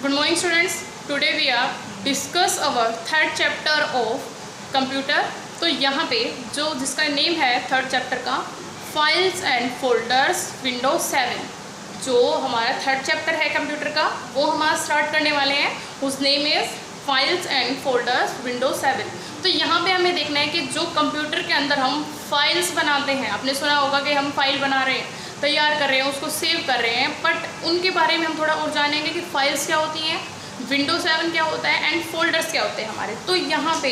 Good morning students. Today we are discuss our third chapter of computer. तो यहाँ पे जो जिसका नेम है थर्ड चैप्टर का फाइल्स एंड फोल्डर्स विंडोज 7, जो हमारा थर्ड चैप्टर है कंप्यूटर का वो हमारा स्टार्ट करने वाले हैं. उस name is files and folders Windows 7. तो यहाँ पे हमें देखना है कि जो कंप्यूटर के अंदर हम फाइल्स बनाते हैं, आपने सुना होगा कि हम फाइल बना रहे हैं, तैयार कर रहे हैं, उसको सेव कर रहे हैं, बट उनके बारे में हम थोड़ा और जानेंगे कि फाइल्स क्या होती हैं, विंडोज 7 क्या होता है एंड फोल्डर्स क्या होते हैं हमारे. तो यहाँ पे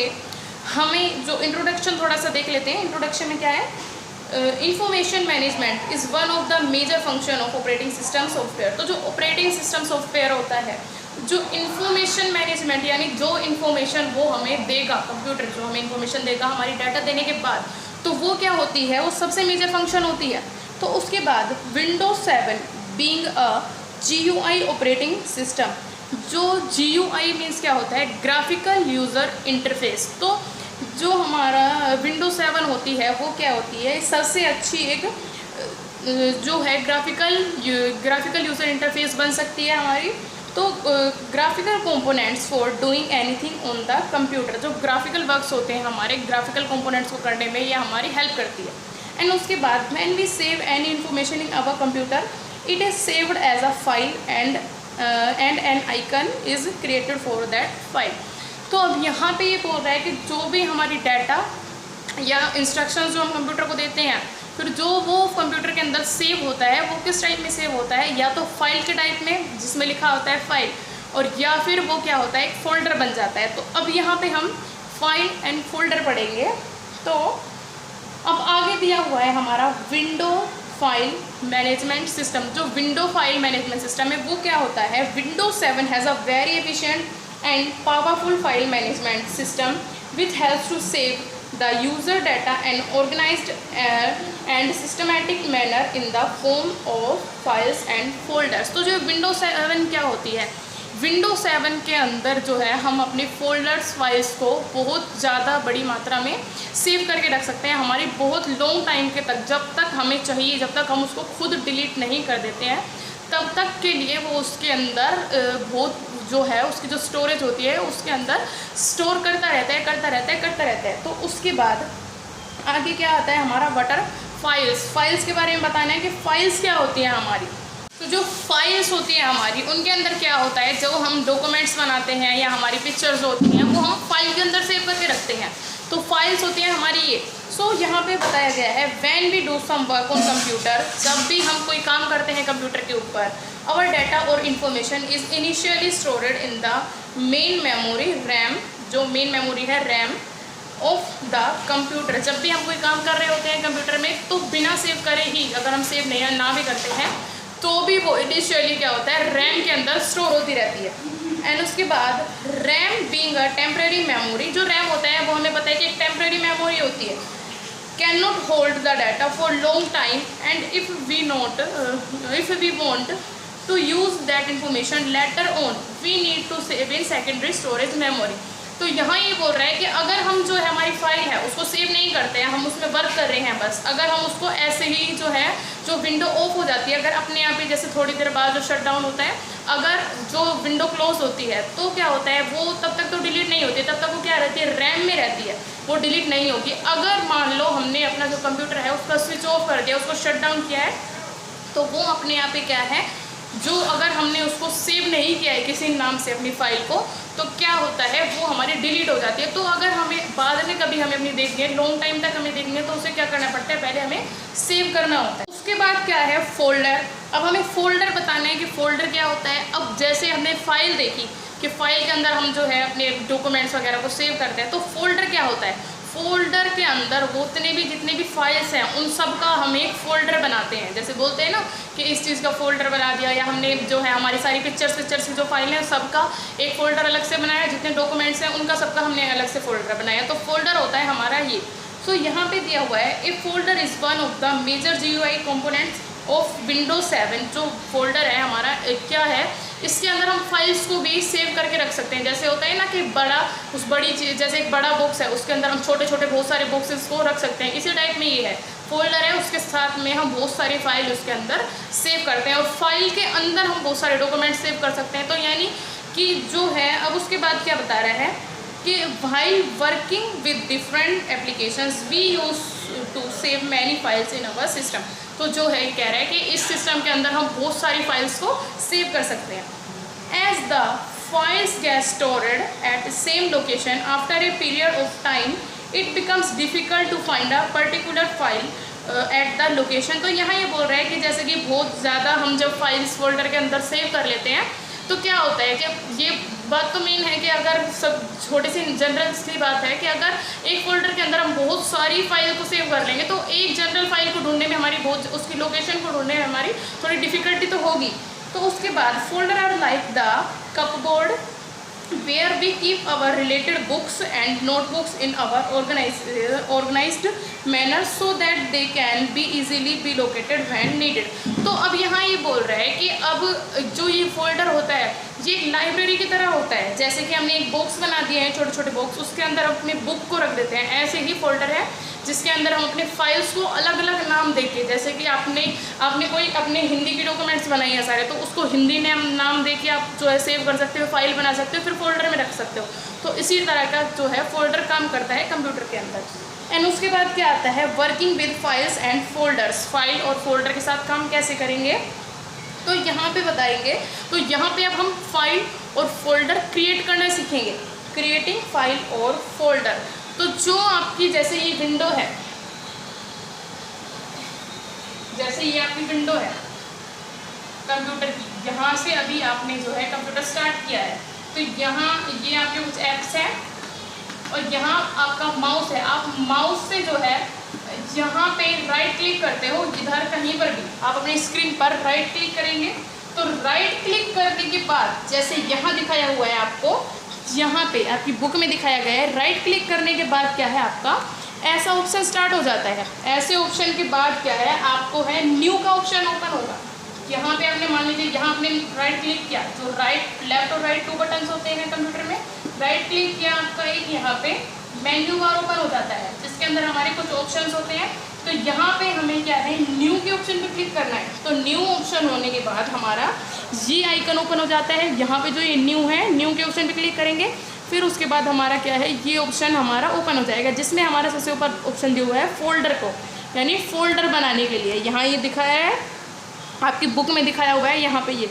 हमें जो इंट्रोडक्शन थोड़ा सा देख लेते हैं. इंट्रोडक्शन में क्या है, information management is one of the major function of operating system software. तो जो ऑपरेटिंग सिस्टम सॉफ्टवेयर होता है, जो इंफॉर्मेशन मैनेजमेंट यानी जो इन्फॉर्मेशन वो हमें देगा, कंप्यूटर जो हमें इन्फॉर्मेशन देगा हमारी डाटा देने के बाद, तो वो क्या होती है, वो सबसे मेजर फंक्शन होती है. तो उसके बाद Windows 7 being a GUI operating system. जो GUI मीन्स क्या होता है, ग्राफिकल यूज़र इंटरफेस. तो जो हमारा विंडोज 7 होती है वो क्या होती है, सबसे अच्छी एक जो है ग्राफिकल यूज़र इंटरफेस बन सकती है हमारी. तो graphical components for doing anything on the computer. जो ग्राफिकल वर्क्स होते हैं हमारे ग्राफिकल कंपोनेंट्स को करने में ये हमारी हेल्प करती है. एंड उसके बाद when we save any information in our computer it is saved as a file and an icon is created for that file. तो अब यहाँ पे ये बोल रहा है कि जो भी हमारी डाटा या इंस्ट्रक्शंस जो हम कंप्यूटर को देते हैं, फिर जो वो कंप्यूटर के अंदर सेव होता है वो किस टाइप में सेव होता है, या तो फाइल के टाइप में जिसमें लिखा होता है फाइल, और या फिर वो क्या होता है, एक फोल्डर बन जाता है. तो अब यहाँ पे हम फाइल एंड फोल्डर पढ़ेंगे. तो अब आगे दिया हुआ है हमारा विंडो फाइल मैनेजमेंट सिस्टम. जो विंडो फाइल मैनेजमेंट सिस्टम है वो क्या होता है, Windows 7 has a very efficient and powerful file management system which helps to save the user data and organized and systematic manner in the form of files and folders. तो जो Windows 7 क्या होती है, विंडोज 7 के अंदर जो है हम अपने फोल्डर्स फाइल्स को बहुत ज़्यादा बड़ी मात्रा में सेव करके रख सकते हैं हमारी बहुत लॉन्ग टाइम के तक. जब तक हमें चाहिए, जब तक हम उसको खुद डिलीट नहीं कर देते हैं, तब तक के लिए वो उसके अंदर बहुत जो है उसकी जो स्टोरेज होती है उसके अंदर स्टोर करता रहता है. तो उसके बाद आगे क्या आता है हमारा वाटर फाइल्स के बारे में बताना है कि फाइल्स क्या होती हैं हमारी. तो जो फाइल्स होती हैं हमारी उनके अंदर क्या होता है, जो हम डॉक्यूमेंट्स बनाते हैं या हमारी पिक्चर्स होती हैं वो हम फाइल के अंदर सेव करके रखते हैं. तो फाइल्स होती हैं हमारी ये. सो यहाँ पे बताया गया है when we do some work on computer, जब भी हम कोई काम करते हैं कंप्यूटर के ऊपर, आवर डाटा और information is initially stored in the main memory RAM. जो मेन मेमोरी है रैम ऑफ द कंप्यूटर. जब भी हम कोई काम कर रहे होते हैं कंप्यूटर में तो बिना सेव करे ही, अगर हम सेव नहीं ना भी करते हैं तो भी वो इनिशियली क्या होता है, रैम के अंदर स्टोर होती रहती है. एंड उसके बाद RAM being a temporary memory. जो रैम होता है वो हमें पता है कि एक टेम्परेरी मेमोरी होती है, can not hold the data for long time, and if we want to use that information later on we need to save in secondary storage memory. तो यहाँ ये बोल रहा है कि अगर हम जो है हमारी फाइल है उसको सेव नहीं करते हैं, हम उसमें वर्क कर रहे हैं बस, अगर हम उसको ऐसे ही जो है जो विंडो ऑफ हो जाती है, अगर अपने आप ही जैसे थोड़ी देर बाद जो शट डाउन होता है, अगर जो विंडो क्लोज होती है तो क्या होता है वो तब तक तो डिलीट नहीं होती, तब तक वो क्या रहती है, रैम में रहती है, वो डिलीट नहीं होगी. अगर मान लो हमने अपना जो कंप्यूटर है उसका स्विच ऑफ कर दिया, उसको शट डाउन किया है, तो वो अपने आप ही क्या है, जो अगर हमने उसको सेव नहीं किया है किसी नाम से अपनी फाइल को, तो क्या होता है वो हमारी डिलीट हो जाती है. तो अगर हमें बाद में कभी हमें अपनी देखनी है, लॉन्ग टाइम तक हमें देखनी है, तो उसे क्या करना पड़ता है, पहले हमें सेव करना होता है. उसके बाद क्या है फोल्डर. अब हमें फोल्डर बताना है कि फोल्डर क्या होता है. अब जैसे हमने फाइल देखी कि फाइल के अंदर हम जो है अपने डॉक्यूमेंट्स वगैरह को सेव करते हैं, तो फोल्डर क्या होता है, फोल्डर के अंदर वो जितने भी फाइल्स हैं उन सब का हम एक फ़ोल्डर बनाते हैं. जैसे बोलते हैं ना कि इस चीज़ का फ़ोल्डर बना दिया, या हमने जो है हमारी सारी पिक्चर्स की जो फाइल हैं सबका एक फ़ोल्डर अलग से बनाया, जितने डॉक्यूमेंट्स हैं उनका सबका हमने अलग से फ़ोल्डर बनाया. तो फोल्डर होता है हमारा ये. सो यहाँ पे दिया हुआ है a folder is one of the major GUI components of Windows 7. जो फोल्डर है हमारा क्या है, इसके अंदर हम फाइल्स को भी सेव करके रख सकते हैं. जैसे होता है ना कि बड़ी चीज़, जैसे एक बड़ा बॉक्स है उसके अंदर हम छोटे छोटे बहुत सारे बॉक्सेस को रख सकते हैं, इसी टाइप में ये है. फोल्डर है, उसके साथ में हम बहुत सारी फाइल उसके अंदर सेव करते हैं और फाइल के अंदर हम बहुत सारे डॉक्यूमेंट सेव कर सकते हैं। तो यानी कि जो है अब उसके बाद क्या बता रहा है कि while working with different applications we use to save many files in our system। तो जो है कह रहा है कि इस सिस्टम के अंदर हम बहुत सारी फाइल्स को सेव कर सकते हैं। As the files get stored at the same location after a period of time it becomes difficult to find a particular file at the location। तो यहाँ ये बोल रहा है कि जैसे कि बहुत ज़्यादा हम जब फाइल्स फोल्डर के अंदर सेव कर लेते हैं तो क्या होता है कि ये बात तो मेन है कि अगर सब छोटी सी जनरल सी बात है कि अगर एक फोल्डर के अंदर हम बहुत सारी फाइल को सेव कर लेंगे तो एक जनरल फाइल को ढूंढने में हमारी बहुत, उसकी लोकेशन को ढूंढने में हमारी थोड़ी डिफिकल्टी तो होगी। तो उसके बाद folder are like the cupboard where we keep our related books and notebooks in our organized manner so that they can be easily be located when needed। तो अब यहाँ ये बोल रहा है कि अब जो ये फोल्डर होता है ये एक लाइब्रेरी की तरह होता है। जैसे कि हमने एक बॉक्स बना दिए हैं, छोटे छोटे बॉक्स, उसके अंदर अपने बुक को रख देते हैं। ऐसे ही फोल्डर है जिसके अंदर हम अपने फाइल्स को अलग अलग नाम देके, जैसे कि आपने कोई अपने हिंदी की डॉक्यूमेंट्स बनाई है सारे, तो उसको हिंदी नाम दे के आप जो है सेव कर सकते हो, फाइल बना सकते हो, फिर फोल्डर में रख सकते हो। तो इसी तरह का जो है फोल्डर काम करता है कंप्यूटर के अंदर। एंड उसके बाद क्या आता है working with files and folders. File और फोल्डर के साथ काम कैसे करेंगे तो यहाँ पे बताएंगे। तो यहाँ पे अब हम फाइल और फोल्डर क्रिएट करना सीखेंगे, क्रिएटिंग फाइल और फोल्डर। तो जो आपकी जैसे ये विंडो है, जैसे ये आपकी विंडो है कंप्यूटर की, यहाँ से अभी आपने जो है कंप्यूटर स्टार्ट किया है, तो यहाँ ये आपके कुछ ऐप्स हैं और यहाँ आपका माउस है। आप माउस से जो है यहाँ पे राइट क्लिक करते हो, इधर कहीं पर भी आप अपनी स्क्रीन पर राइट क्लिक करेंगे। तो राइट क्लिक करने के बाद जैसे यहाँ दिखाया हुआ है आपको, यहाँ पे आपकी बुक में दिखाया गया है, राइट क्लिक करने के बाद क्या है आपका ऐसा ऑप्शन स्टार्ट हो जाता है। ऐसे ऑप्शन के बाद क्या है आपको है न्यू का ऑप्शन ओपन होगा। यहाँ पे आपने मान लीजिए यहाँ आपने राइट क्लिक किया, जो राइट लेफ्ट और राइट 2 बटन्स होते हैं कंप्यूटर में, राइट क्लिक किया आपका एक यहाँ पे मेन्यू बार ओपन हो जाता है जिसके अंदर हमारे कुछ ऑप्शंस होते हैं। तो यहाँ पे हमें क्या है न्यू के ऑप्शन पे क्लिक करना है। तो न्यू ऑप्शन होने के बाद हमारा ये आइकन ओपन हो जाता है। यहाँ पे जो ये न्यू है, न्यू के ऑप्शन पे क्लिक करेंगे, फिर उसके बाद हमारा क्या है ये ऑप्शन हमारा ओपन हो जाएगा जिसमें हमारा सबसे ऊपर ऑप्शन दिया हुआ है फोल्डर को, यानी फोल्डर बनाने के लिए। यहाँ ये दिखाया है आपकी बुक में दिखाया हुआ है, यहाँ पे ये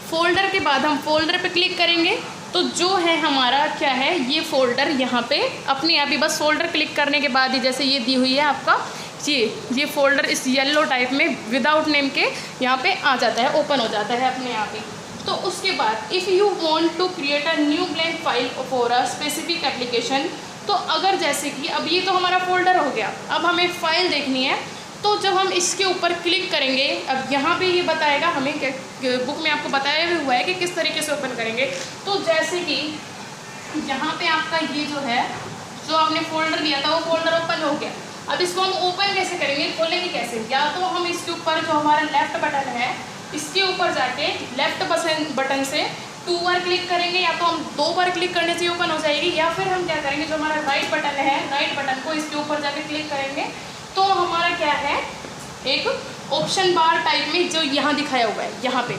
फोल्डर के बाद हम फोल्डर पे क्लिक करेंगे तो जो है हमारा क्या है ये फोल्डर यहाँ पे अपने आप ही बस फोल्डर क्लिक करने के बाद ही जैसे ये दी हुई है आपका ये फोल्डर इस येलो टाइप में विदाउट नेम के यहाँ पे आ जाता है, ओपन हो जाता है अपने आप ही। तो उसके बाद if you want to create a new blank file for a specific application, तो अगर जैसे कि अब ये तो हमारा फोल्डर हो गया, अब हमें फाइल देखनी है तो जब हम इसके ऊपर क्लिक करेंगे, अब यहाँ पे ये बताएगा हमें, बुक में आपको बताया भी हुआ है कि किस तरीके से ओपन करेंगे। तो जैसे कि यहाँ पे आपका ये जो है जो आपने फोल्डर दिया था वो फोल्डर ओपन हो गया। अब इसको हम ओपन कैसे करेंगे, खोलेंगे कैसे? या तो हम इसके ऊपर जो हमारा लेफ्ट बटन है इसके ऊपर जाके लेफ्ट बटन से 2 बार क्लिक करेंगे, या तो हम 2 बार क्लिक करने से ओपन हो जाएगी, या फिर हम क्या करेंगे जो हमारा राइट बटन है राइट बटन को इसके ऊपर जाके क्लिक करेंगे तो हमारा क्या है एक ऑप्शन बार टाइप में जो यहाँ दिखाया हुआ है, यहाँ पे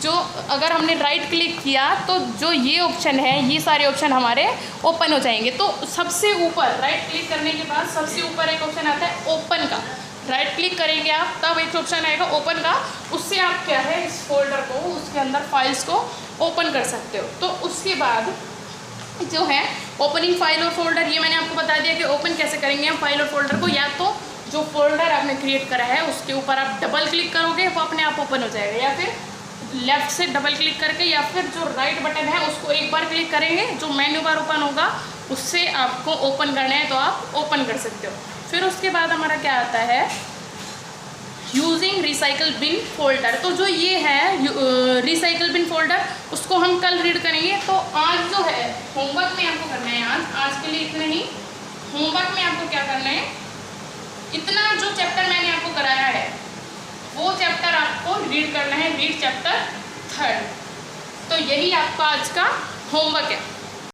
जो अगर हमने राइट क्लिक किया तो जो ये ऑप्शन है ये सारे ऑप्शन हमारे ओपन हो जाएंगे। तो सबसे ऊपर राइट क्लिक करने के बाद सबसे ऊपर एक ऑप्शन आता है ओपन का, राइट क्लिक करेंगे आप तब एक ऑप्शन आएगा ओपन का, उससे आप क्या है इस फोल्डर को उसके अंदर फाइल्स को ओपन कर सकते हो। तो उसके बाद जो है ओपनिंग फाइल और फोल्डर, ये मैंने आपको बता दिया कि ओपन कैसे करेंगे हम फाइल और फोल्डर को। या तो जो फोल्डर आपने क्रिएट करा है उसके ऊपर आप डबल क्लिक करोगे वो अपने आप ओपन हो जाएगा, या फिर लेफ्ट से डबल क्लिक करके, या फिर जो राइट बटन है उसको एक बार क्लिक करेंगे, जो मेन्यू बार ओपन होगा उससे आपको ओपन करना है तो आप ओपन कर सकते हो। फिर उसके बाद हमारा क्या आता है यूजिंग रिसाइकल बिन फोल्डर। तो जो ये है रिसाइकल बिन फोल्डर उसको हम कल रीड करेंगे। तो आज जो है होमवर्क में आपको करना है, आज के लिए इतना ही। होमवर्क में आपको क्या करना है, इतना जो चैप्टर मैंने आपको कराया है वो चैप्टर आपको रीड करना है, रीड चैप्टर 3। तो यही आपका आज का होमवर्क है।